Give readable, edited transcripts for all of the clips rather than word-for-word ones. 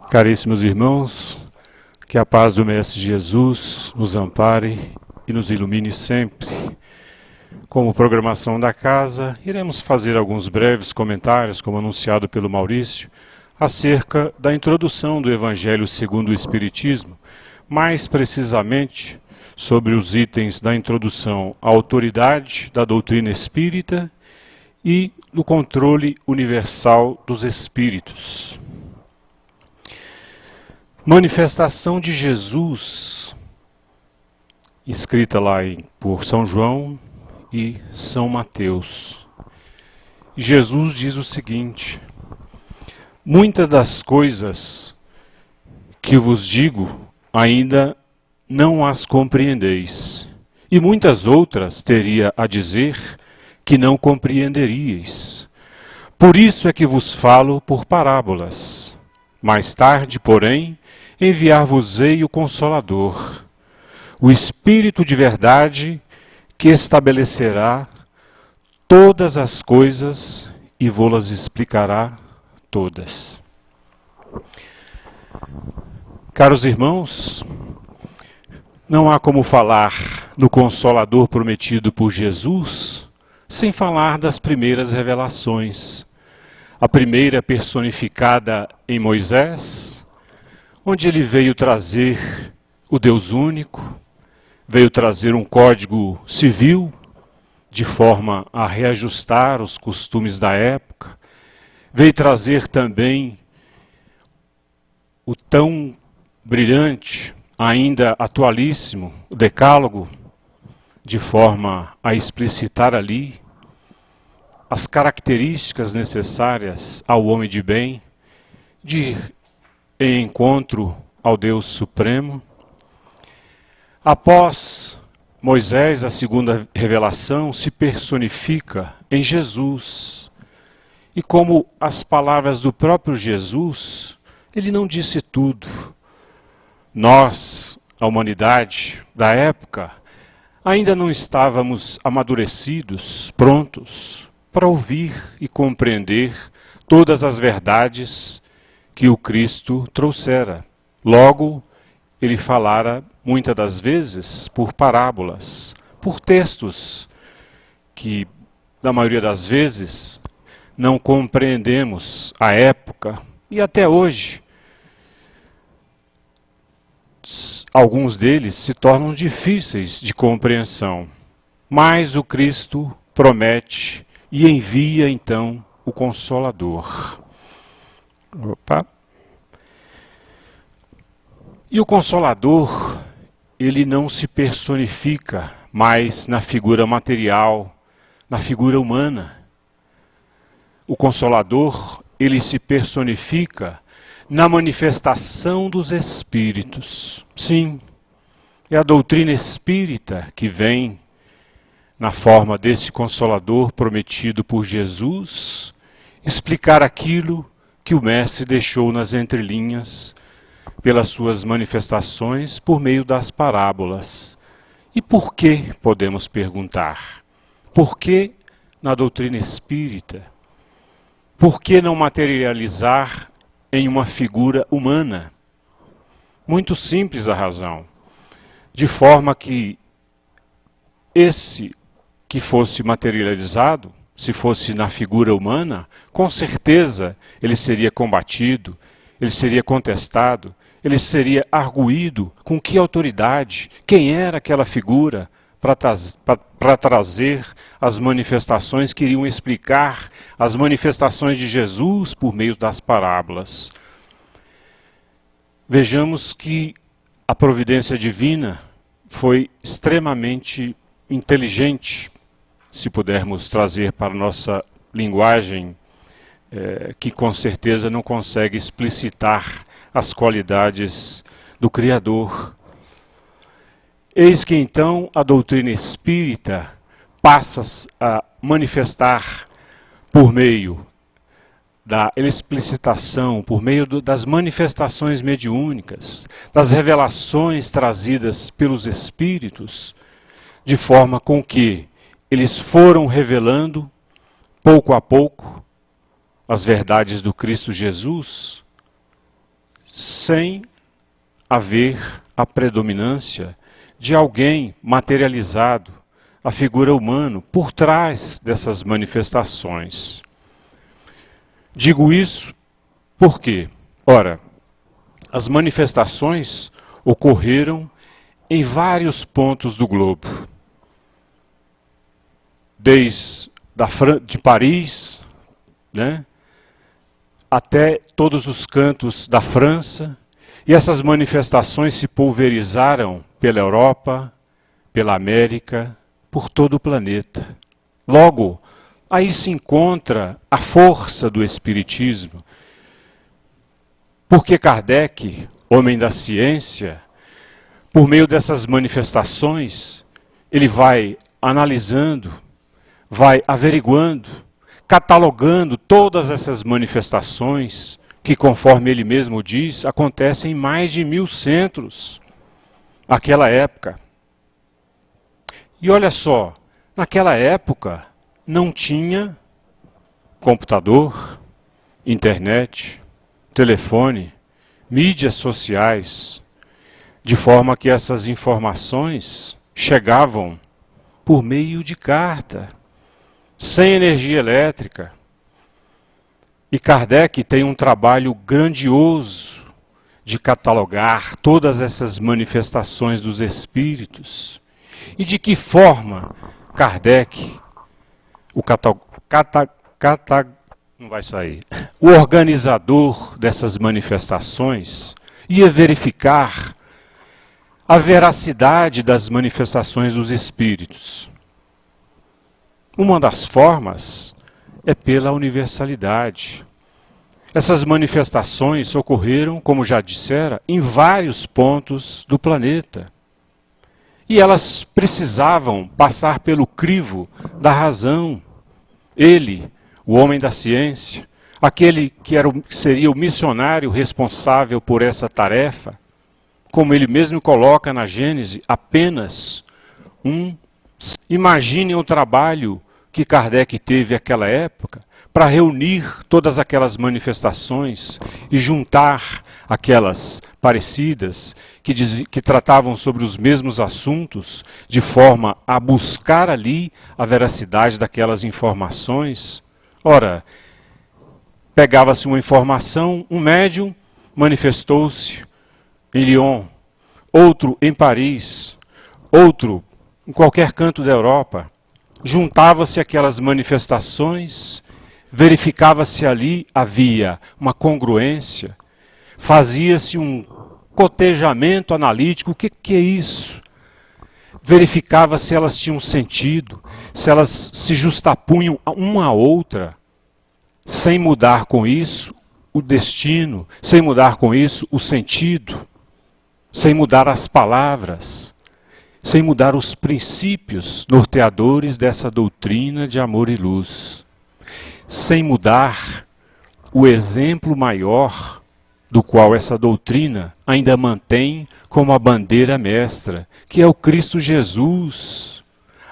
Caríssimos irmãos, que a paz do Mestre Jesus nos ampare e nos ilumine sempre. Como programação da casa, iremos fazer alguns breves comentários, como anunciado pelo Maurício, acerca da introdução do Evangelho segundo o Espiritismo, mais precisamente sobre os itens da introdução à autoridade da doutrina espírita e do controle universal dos espíritos. Manifestação de Jesus, escrita lá por São João e São Mateus. Jesus diz o seguinte: muitas das coisas que vos digo ainda não as compreendeis, e muitas outras teria a dizer que não compreenderíeis. Por isso é que vos falo por parábolas. Mais tarde, porém, enviar-vos-ei o Consolador, o Espírito de verdade, que estabelecerá todas as coisas e vô-las explicará todas. Caros irmãos, não há como falar no Consolador prometido por Jesus sem falar das primeiras revelações. A primeira personificada em Moisés, onde ele veio trazer o Deus único, veio trazer um código civil, de forma a reajustar os costumes da época, veio trazer também o tão brilhante, ainda atualíssimo, o Decálogo, de forma a explicitar ali as características necessárias ao homem de bem, de em encontro ao Deus Supremo. Após Moisés, a segunda revelação se personifica em Jesus. E como as palavras do próprio Jesus, ele não disse tudo. Nós, a humanidade da época, ainda não estávamos amadurecidos, prontos para ouvir e compreender todas as verdades que o Cristo trouxera. Logo, ele falara muitas das vezes por parábolas, por textos que, na maioria das vezes, não compreendemos à época e até hoje. Alguns deles se tornam difíceis de compreensão, mas o Cristo promete e envia então o Consolador. E o Consolador, ele não se personifica mais na figura material, na figura humana. O Consolador, ele se personifica na manifestação dos Espíritos. Sim, é a doutrina espírita que vem na forma desse Consolador prometido por Jesus, explicar aquilo que o Mestre deixou nas entrelinhas, pelas suas manifestações, por meio das parábolas. E por que, podemos perguntar? Por que na doutrina espírita? Por que não materializar em uma figura humana? Muito simples a razão. De forma que esse que fosse materializado, se fosse na figura humana, com certeza ele seria combatido, ele seria contestado, ele seria arguído com que autoridade, quem era aquela figura para trazer as manifestações que iriam explicar as manifestações de Jesus por meio das parábolas. Vejamos que a providência divina foi extremamente inteligente, se pudermos trazer para a nossa linguagem, que com certeza não consegue explicitar as qualidades do Criador. Eis que então a doutrina espírita passa a manifestar por meio da explicitação, por meio das manifestações mediúnicas, das revelações trazidas pelos Espíritos, de forma com que eles foram revelando, pouco a pouco, as verdades do Cristo Jesus, sem haver a predominância de alguém materializado, a figura humana, por trás dessas manifestações. Digo isso por quê? Ora, as manifestações ocorreram em vários pontos do globo. Desde de Paris, né, até todos os cantos da França, e essas manifestações se pulverizaram pela Europa, pela América, por todo o planeta. Logo, aí se encontra a força do Espiritismo, porque Kardec, homem da ciência, por meio dessas manifestações, ele vai analisando, vai averiguando, catalogando todas essas manifestações que, conforme ele mesmo diz, acontecem em mais de 1000 centros naquela época. E olha só, naquela época não tinha computador, internet, telefone, mídias sociais, de forma que essas informações chegavam por meio de carta, sem energia elétrica. E Kardec tem um trabalho grandioso de catalogar todas essas manifestações dos espíritos. E de que forma Kardec, o organizador dessas manifestações, ia verificar a veracidade das manifestações dos espíritos. Uma das formas é pela universalidade. Essas manifestações ocorreram, como já dissera, em vários pontos do planeta. E elas precisavam passar pelo crivo da razão. Ele, o homem da ciência, aquele que seria o missionário responsável por essa tarefa, como ele mesmo coloca na Gênese, apenas um. Imaginem o trabalho que Kardec teve naquela época para reunir todas aquelas manifestações e juntar aquelas parecidas que tratavam sobre os mesmos assuntos, de forma a buscar ali a veracidade daquelas informações. Ora, pegava-se uma informação, um médium manifestou-se em Lyon, outro em Paris, outro em qualquer canto da Europa. Juntava-se aquelas manifestações, verificava-se ali, havia uma congruência, fazia-se um cotejamento analítico. O que é isso? Verificava se elas tinham sentido, se elas se justapunham uma à outra, sem mudar com isso o destino, sem mudar com isso o sentido, sem mudar as palavras, sem mudar os princípios norteadores dessa doutrina de amor e luz, sem mudar o exemplo maior do qual essa doutrina ainda mantém como a bandeira mestra, que é o Cristo Jesus,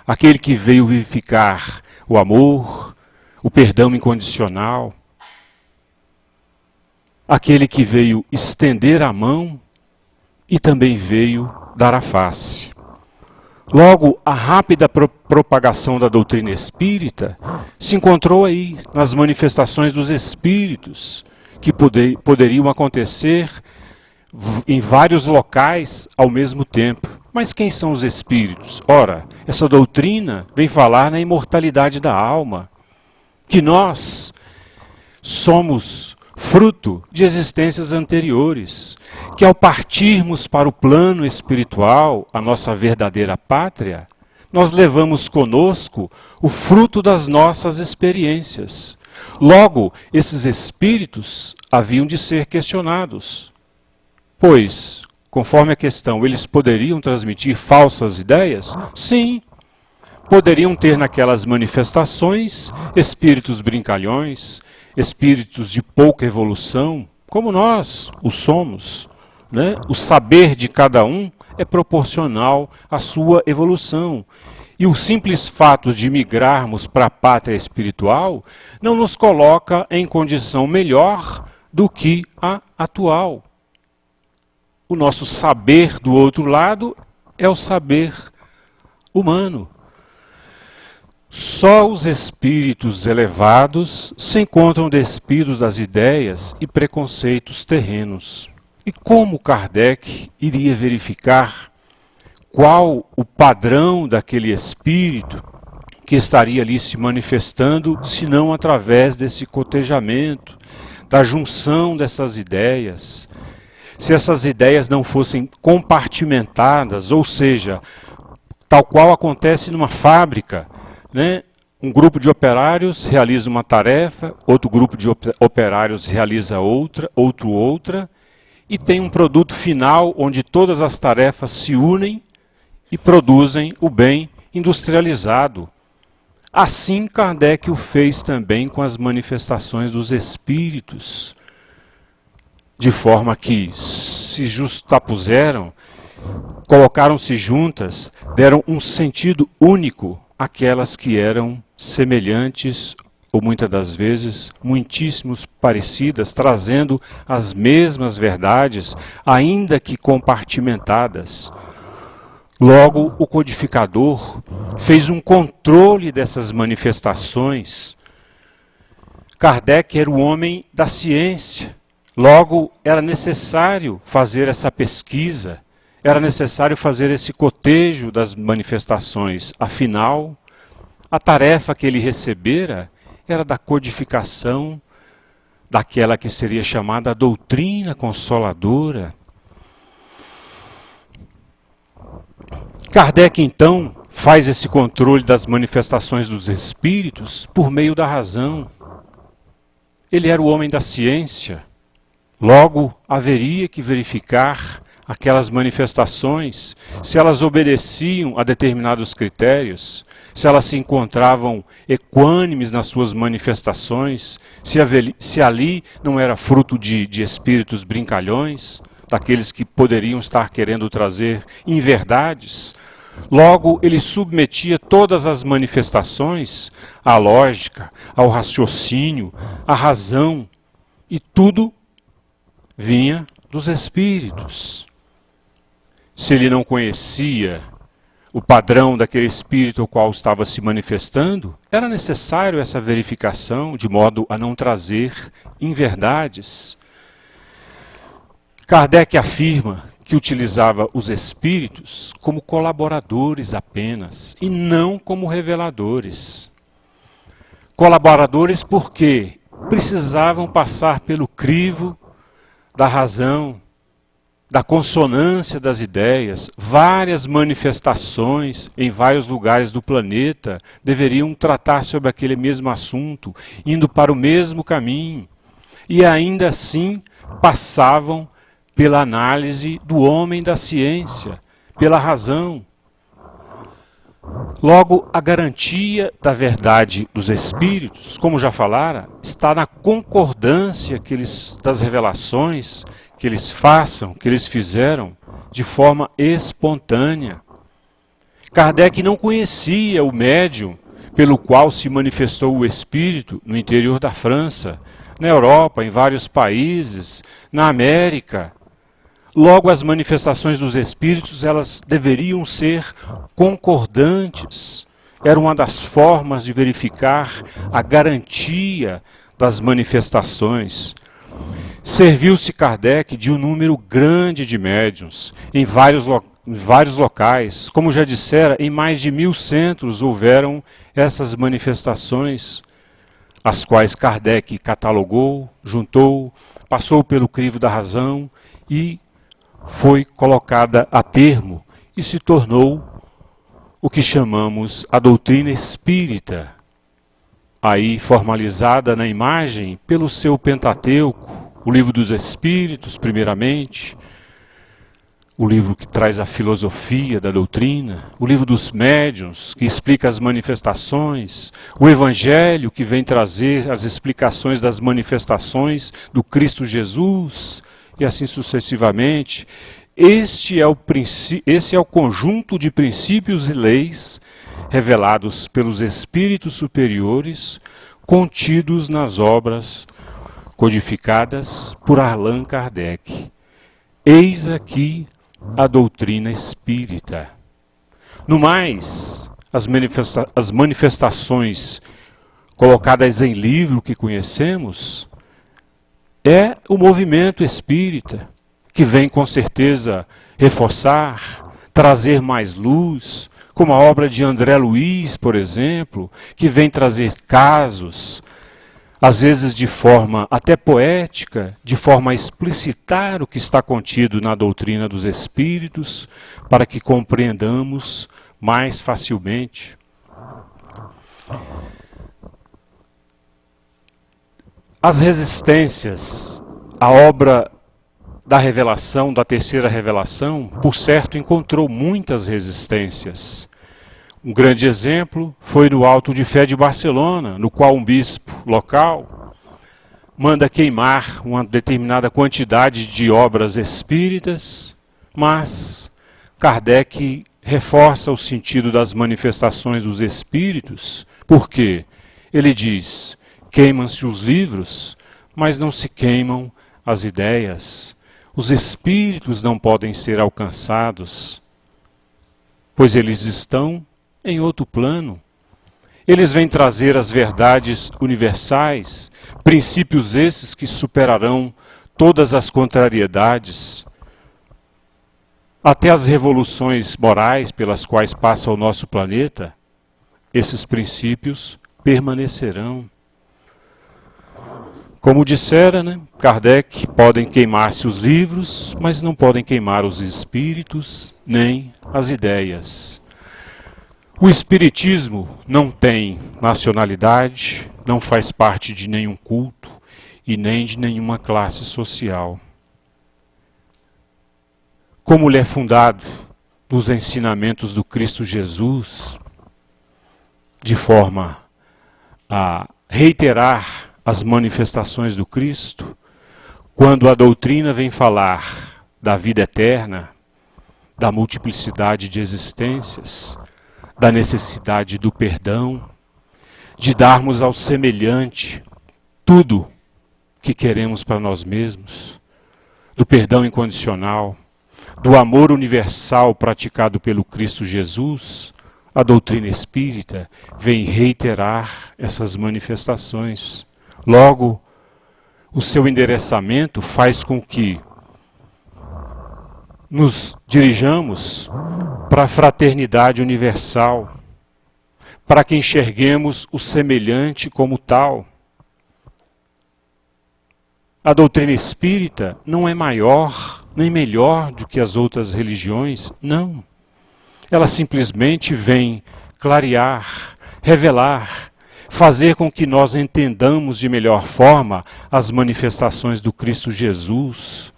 aquele que veio vivificar o amor, o perdão incondicional, aquele que veio estender a mão e também veio dar a face. Logo, a rápida propagação da doutrina espírita se encontrou aí, nas manifestações dos espíritos, que poderiam acontecer em vários locais ao mesmo tempo. Mas quem são os espíritos? Ora, essa doutrina vem falar na imortalidade da alma, que nós somos fruto de existências anteriores, que ao partirmos para o plano espiritual, a nossa verdadeira pátria, nós levamos conosco o fruto das nossas experiências. Logo, esses espíritos haviam de ser questionados, pois, conforme a questão, eles poderiam transmitir falsas ideias? Sim. Poderiam ter naquelas manifestações espíritos brincalhões, espíritos de pouca evolução, como nós o somos, né? O saber de cada um é proporcional à sua evolução. E o simples fato de migrarmos para a pátria espiritual não nos coloca em condição melhor do que a atual. o nosso saber do outro lado é o saber humano. Só os espíritos elevados se encontram despidos das ideias e preconceitos terrenos. E como Kardec iria verificar qual o padrão daquele espírito que estaria ali se manifestando, se não através desse cotejamento, da junção dessas ideias? Se essas ideias não fossem compartimentadas, ou seja, tal qual acontece numa fábrica, né? Um grupo de operários realiza uma tarefa, outro grupo de operários realiza outra, e tem um produto final onde todas as tarefas se unem e produzem o bem industrializado. Assim Kardec o fez também com as manifestações dos espíritos, de forma que se justapuseram, colocaram-se juntas, deram um sentido único àquelas que eram semelhantes, ou muitas das vezes, muitíssimos parecidas, trazendo as mesmas verdades, ainda que compartimentadas. Logo, o codificador fez um controle dessas manifestações. Kardec era o homem da ciência. Logo, era necessário fazer essa pesquisa, era necessário fazer esse cotejo das manifestações. Afinal, a tarefa que ele recebera era da codificação daquela que seria chamada a doutrina consoladora. Kardec, então, faz esse controle das manifestações dos espíritos por meio da razão. Ele era o homem da ciência. Logo, haveria que verificar aquelas manifestações, se elas obedeciam a determinados critérios, se elas se encontravam equânimes nas suas manifestações, se ali não era fruto de espíritos brincalhões, daqueles que poderiam estar querendo trazer inverdades. Logo, ele submetia todas as manifestações à lógica, ao raciocínio, à razão, e tudo vinha dos espíritos. Se ele não conhecia o padrão daquele espírito ao qual estava se manifestando, era necessário essa verificação, de modo a não trazer inverdades. Kardec afirma que utilizava os espíritos como colaboradores apenas, e não como reveladores. Colaboradores porque precisavam passar pelo crivo da razão, da consonância das ideias. Várias manifestações em vários lugares do planeta deveriam tratar sobre aquele mesmo assunto, indo para o mesmo caminho, e ainda assim passavam pela análise do homem da ciência, pela razão. Logo, a garantia da verdade dos espíritos, como já falara, está na concordância das revelações que eles façam, que eles fizeram de forma espontânea. Kardec não conhecia o médium pelo qual se manifestou o espírito no interior da França, na Europa, em vários países, na América. Logo, as manifestações dos espíritos, elas deveriam ser concordantes. Era uma das formas de verificar a garantia das manifestações. Serviu-se Kardec de um número grande de médiuns em vários locais. Como já dissera, em mais de 1000 centros houveram essas manifestações, as quais Kardec catalogou, juntou, passou pelo crivo da razão e foi colocada a termo e se tornou o que chamamos a doutrina espírita, aí formalizada na imagem pelo seu Pentateuco, o livro dos Espíritos, primeiramente, o livro que traz a filosofia da doutrina, o livro dos médiuns, que explica as manifestações, o Evangelho, que vem trazer as explicações das manifestações do Cristo Jesus, e assim sucessivamente. Esse é o conjunto de princípios e leis revelados pelos espíritos superiores, contidos nas obras codificadas por Allan Kardec. Eis aqui a doutrina espírita. No mais, as manifestações colocadas em livro que conhecemos é o movimento espírita, que vem com certeza reforçar, trazer mais luz, como a obra de André Luiz, por exemplo, que vem trazer casos, às vezes de forma até poética, de forma a explicitar o que está contido na doutrina dos espíritos, para que compreendamos mais facilmente. As resistências à obra da revelação, da terceira revelação, por certo, encontrou muitas resistências. Um grande exemplo foi no Auto de Fé de Barcelona, no qual um bispo local manda queimar uma determinada quantidade de obras espíritas, mas Kardec reforça o sentido das manifestações dos espíritos, porque ele diz: queimam-se os livros, mas não se queimam as ideias. Os espíritos não podem ser alcançados, pois eles estão em outro plano. Eles vêm trazer as verdades universais, princípios esses que superarão todas as contrariedades, até as revoluções morais pelas quais passa o nosso planeta. Esses princípios permanecerão. Como dissera, Kardec, podem queimar-se os livros, mas não podem queimar os espíritos, nem as ideias. O espiritismo não tem nacionalidade, não faz parte de nenhum culto e nem de nenhuma classe social. Como ele é fundado nos ensinamentos do Cristo Jesus, de forma a reiterar as manifestações do Cristo, quando a doutrina vem falar da vida eterna, da multiplicidade de existências, da necessidade do perdão, de darmos ao semelhante tudo que queremos para nós mesmos, do perdão incondicional, do amor universal praticado pelo Cristo Jesus, a doutrina espírita vem reiterar essas manifestações. Logo, o seu endereçamento faz com que nos dirijamos para a fraternidade universal, para que enxerguemos o semelhante como tal. A doutrina espírita não é maior nem melhor do que as outras religiões, não. Ela simplesmente vem clarear, revelar, fazer com que nós entendamos de melhor forma as manifestações do Cristo Jesus,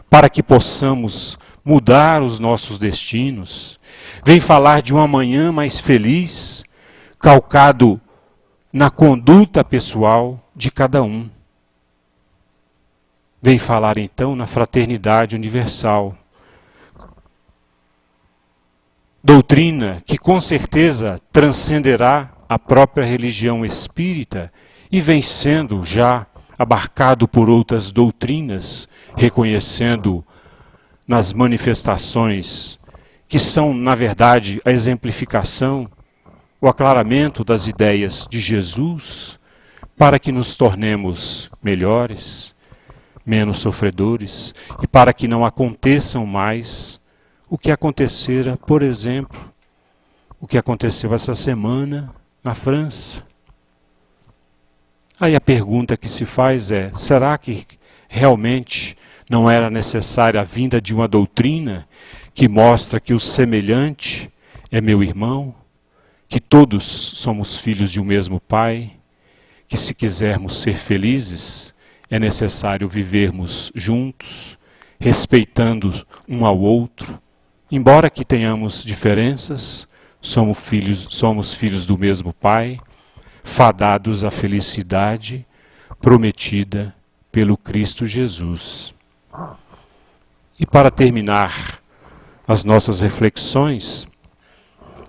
para que possamos mudar os nossos destinos. Vem falar de um amanhã mais feliz, calcado na conduta pessoal de cada um. Vem falar então na fraternidade universal. Doutrina que com certeza transcenderá a própria religião espírita e vem sendo já abarcado por outras doutrinas, reconhecendo nas manifestações que são, na verdade, a exemplificação, o aclaramento das ideias de Jesus, para que nos tornemos melhores, menos sofredores, e para que não aconteçam mais o que acontecera, por exemplo, o que aconteceu essa semana na França. Aí a pergunta que se faz é: será que realmente não era necessária a vinda de uma doutrina que mostra que o semelhante é meu irmão, que todos somos filhos de um mesmo Pai, que se quisermos ser felizes, é necessário vivermos juntos, respeitando um ao outro, embora que tenhamos diferenças, somos filhos do mesmo Pai, fadados à felicidade prometida pelo Cristo Jesus. E para terminar as nossas reflexões,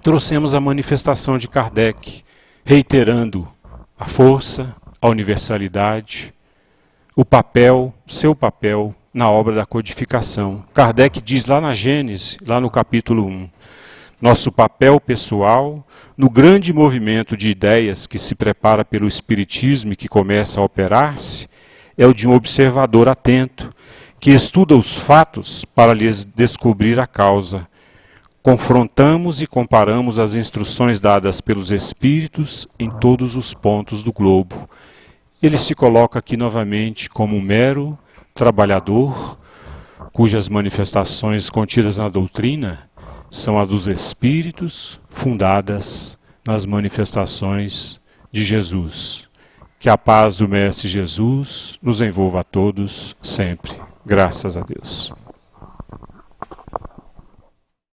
trouxemos a manifestação de Kardec, reiterando a força, a universalidade, o papel, seu papel na obra da codificação. Kardec diz lá na Gênesis, lá no capítulo 1, nosso papel pessoal no grande movimento de ideias que se prepara pelo Espiritismo e que começa a operar-se é o de um observador atento, que estuda os fatos para lhes descobrir a causa. Confrontamos e comparamos as instruções dadas pelos Espíritos em todos os pontos do globo. Ele se coloca aqui novamente como um mero trabalhador, cujas manifestações contidas na doutrina são as dos Espíritos, fundadas nas manifestações de Jesus. Que a paz do Mestre Jesus nos envolva a todos sempre. Graças a Deus.